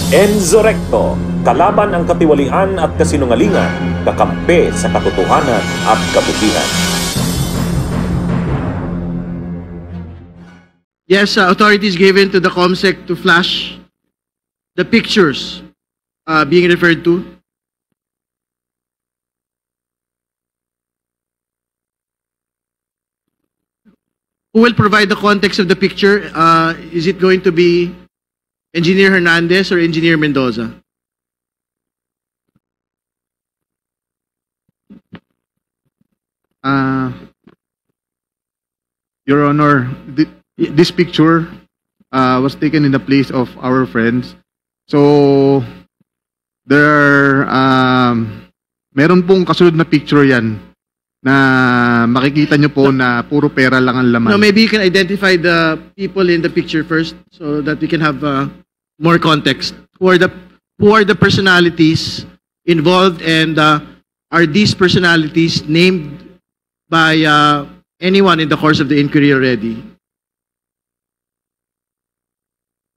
Enzo Recto, kalaban ang katiwalian at kasinungalingan, kakampi sa katotohanan at kabutihan. Yes, authorities given to the COMSEC to flash the pictures being referred to. Who will provide the context of the picture? Is it going to be Engineer Hernandez or Engineer Mendoza? Your Honor, this picture was taken in the place of our friends. So, there are, meron pong kasunod na picture yan na makikita nyo po na puro pera lang ang laman. No, maybe you can identify the people in the picture first so that we can have more context. Who are the personalities involved, and are these personalities named by anyone in the course of the inquiry already?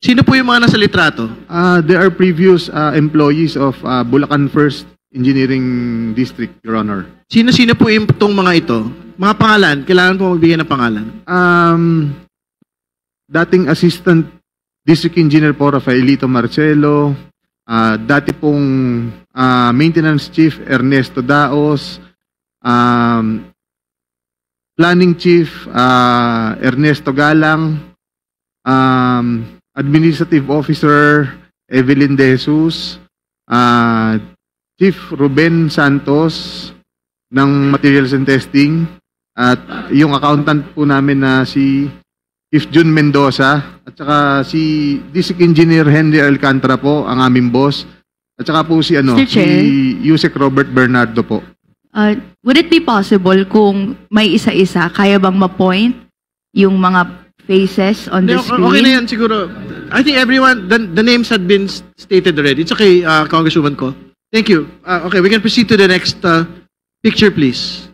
Sino po yung mga nasa litrato? There are previous employees of Bulacan First Engineering District, Your Honor. Sino-sino po itong mga ito? Mga pangalan, kailangan po magbigay ng pangalan. Dating Assistant District Engineer po Rafaelito Marcelo, dati pong Maintenance Chief Ernesto Daos, Planning Chief Ernesto Galang, Administrative Officer Evelyn De Jesus, Chief Ruben Santos ng Materials and Testing, at yung accountant po namin na si Chief Jun Mendoza, at saka si District Engineer Henry Alcantara po, ang aming boss, at saka po si Yusek Robert Bernardo po. Would it be possible kung may isa-isa, kaya bang ma-point yung mga faces on the screen? Okay na yan siguro. I think everyone, the names had been stated already. It's okay, Congresswoman Ko. Thank you. Okay, we can proceed to the next picture, please.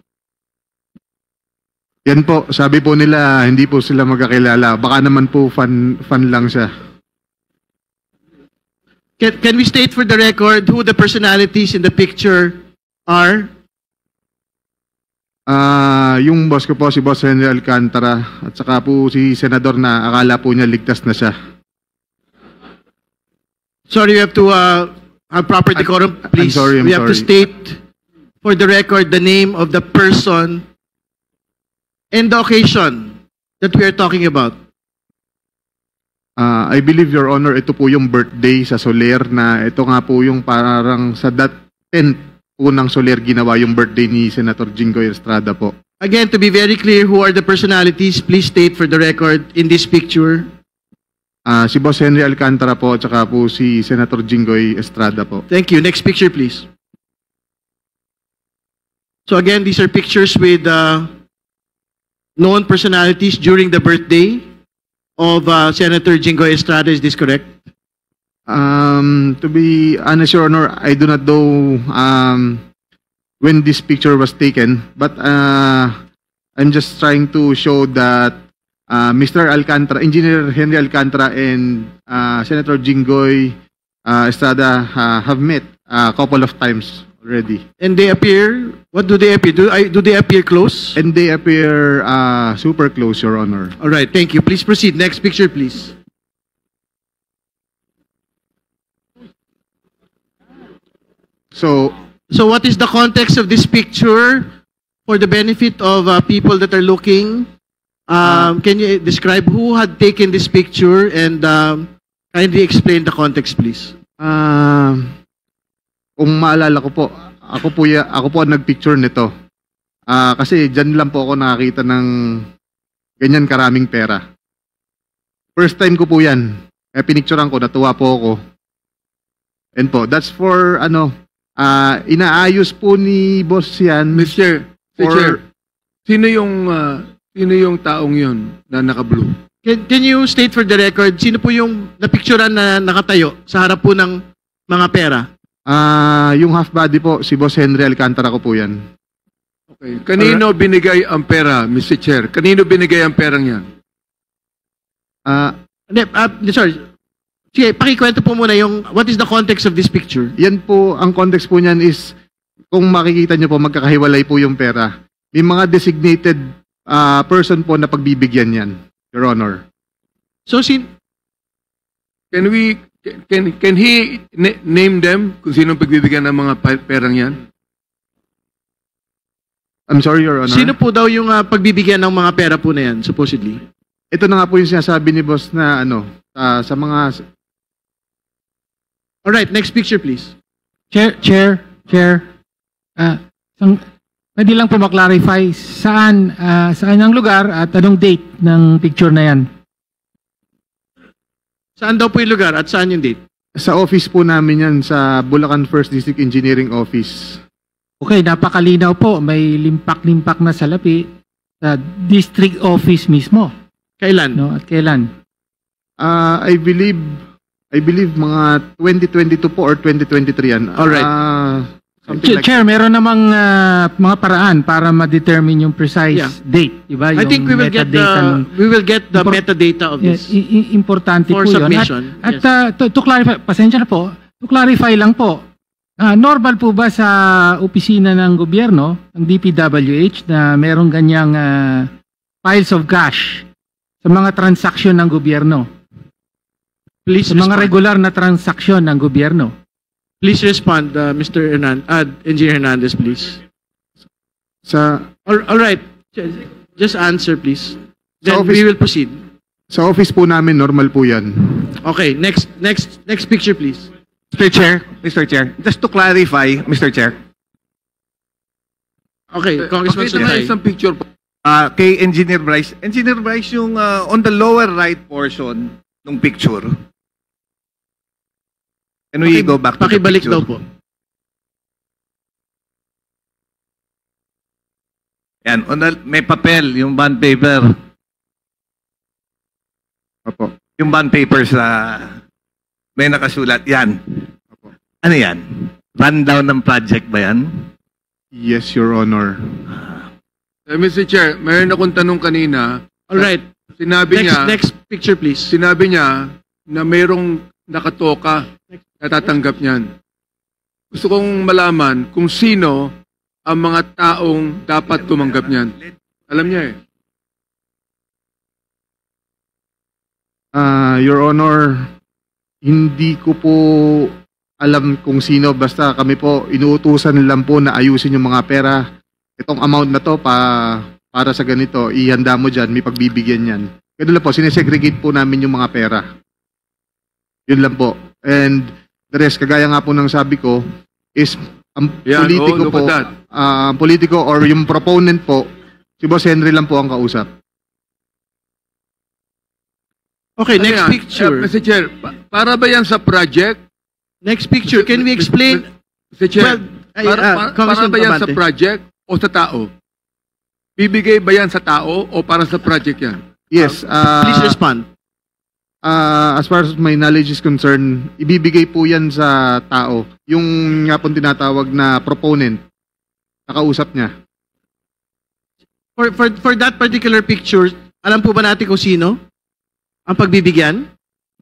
Yan po, sabi po nila, hindi po sila magkakilala. Baka naman po fan lang siya. Can we state for the record who the personalities in the picture are? Yung boss ko po, si Boss Henry Alcantara, at saka po si Senador na akala po niya ligtas na siya. Sorry, we have to have proper decorum, please. I'm we have to state for the record the name of the person and the occasion that we are talking about. I believe, Your Honor, ito po yung birthday sa Soler, na ito nga po yung parang sa 10th po ng Soler ginawa yung birthday ni Senator Jinggoy Estrada po. Again, to be very clear, who are the personalities? Please state for the record in this picture. Si Boss Henry Alcantara po, at saka po si Senator Jinggoy Estrada po. Thank you. Next picture, please. So again, these are pictures with known personalities during the birthday of Senator Jinggoy Estrada. Is this correct? To be honest, Your Honor, I do not know when this picture was taken, but I'm just trying to show that Mr. Alcantara, Engineer Henry Alcantara, and Senator Jinggoy Estrada have met a couple of times already. And they appear, what do they appear? Do they appear close? And they appear super close, Your Honor. All right, thank you. Please proceed. Next picture, please. So what is the context of this picture for the benefit of people that are looking? Can you describe who had taken this picture and kindly explain the context, please? Kung maalala ko po, ako po ang nagpicture nito. Kasi dyan lang po ako nakakita ng ganyan karaming pera. First time ko po yan. Kaya pinicturean ko, natuwa po ako. And po, that's for inaayos po ni boss yan. Mr. Chair, sino yung taong yun na naka-blue? Can you state for the record, sino po yung napicturean na nakatayo sa harap po ng mga pera? Yung half body po, si Boss Henry Alcantara ko po yan. Okay. Kanino binigay ang pera, Mr. Chair? Kanino binigay ang perang yan? Sorry. Sige, pakikwento po muna what is the context of this picture? Yan po, ang context po niyan is, kung makikita nyo po, magkakahiwalay po yung pera. May mga designated person po na pagbibigyan yan, Your Honor. So, Can he name them kung sino pagbibigyan ng mga perang yan? I'm sorry, Your Honor. sino po daw yung pagbibigyan ng mga pera po na yan, supposedly? Ito na nga po yung sinasabi ni boss na sa mga... Alright, next picture please. Chair. Pwede lang po maklarify saan ang lugar at anong date ng picture na yan? Saan daw po yung lugar at saan yung date? Sa office po namin yan, sa Bulacan First District Engineering Office. Okay, napakalinaw po. May limpak-limpak na salapi sa district office mismo. Kailan? No? At kailan? I believe mga 2022 po or 2023 yan. Alright. Something like Chair, meron namang mga paraan para ma-determine yung precise date, di ba? I think we will get the metadata of this. Importante For po yun. submission. At to clarify, pasensya na po, to clarify lang po, normal po ba sa opisina ng gobyerno, ng DPWH, na merong ganyang piles of cash sa mga transaksyon ng gobyerno? Please Sa mga respond. regular na transaksyon ng gobyerno? Please respond, Mr. Engineer Hernandez, please. All right. Just answer, please. Then office- we will proceed. Sa office po namin, normal po yan. Okay, next picture, please. Mr. Chair, just to clarify, Mr. Chair, Okay, Congressman Pakita nga Santay. isang picture po. kay Engineer Bryce, yung on the lower right portion ng picture, can we go back to the Pakibalik picture? daw po. Yan, may papel, yung bond paper. Opo. Yung bond paper sa may nakasulat. Yan. Ano yan? Rundown ng project ba yan? Yes, Your Honor. Mr. Chair, mayroon akong tanong kanina. All right. Sinabi niya, Next picture, please. sinabi niya na mayroong nakatoka na tatanggap niyan. Gusto kong malaman kung sino ang mga taong dapat tumanggap niyan. Alam niya eh. Your Honor, hindi ko po alam kung sino, basta kami po inuutusan lang po na ayusin yung mga pera. Itong amount na to para sa ganito, ihanda mo dyan, may pagbibigyan yan. Ganun lang po, sinesegregate po namin yung mga pera. Yun lang po. And the rest, kagaya nga po ng sabi ko, is ang Yan, politiko look po, at that. ang politiko or yung proponent po, si Boss Henry lang po ang kausap. Okay, Ano next yan? picture. Mr. Chair, para ba yan sa project? Next picture. Can we explain? Mr. Chair, Well, para Congressman ba yan sa Abante. project o sa tao? Bibigay ba yan sa tao o para sa project yan? Yes. Please respond. As far as my knowledge is concerned, ibibigay po yan sa tao. Yung nga pong tinatawag na proponent, nakausap niya. For that particular picture, alam po ba natin kung sino ang pagbibigyan?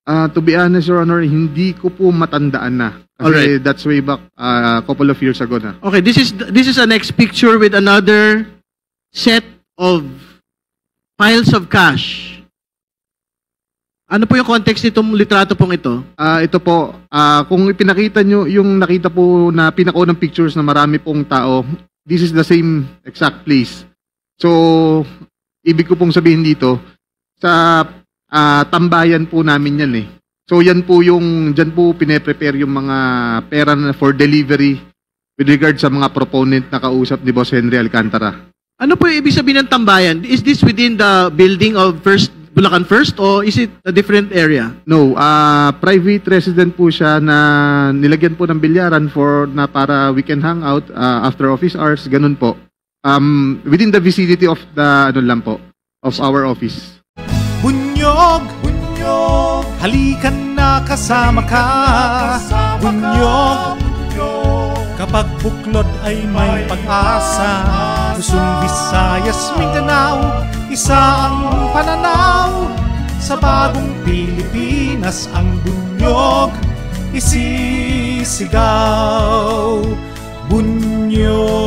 To be honest, Your Honor, hindi ko po matandaan na. Kasi Alright. that's way back a couple of years ago na. Okay, this is a next picture with another set of piles of cash. Ano po yung context nitong litrato pong ito? Ito po, kung ipinakita nyo yung nakita po na pinakaunang pictures na marami pong tao, this is the same exact place. So, ibig ko pong sabihin dito, sa tambayan po namin yan eh. So, yan po dyan po pine-prepare yung mga pera na for delivery with regard sa mga proponent na kausap ni Boss Henry Alcantara. Ano po yung ibig sabihin ng tambayan? Is this within the building of Bulacan First or is it a different area? No, private resident po siya na nilagyan po ng bilyaran para we can hang out after office hours, ganun po. Within the vicinity of the of our office. Bunyog, halikan na kasama ka. Bunyog, kapag buklod ay may pag-asa. Luzon, Visayas, Mindanao, isa ang pananaw sa bagong Pilipinas. Pilipinas ang bunyog isisigaw. Bunyog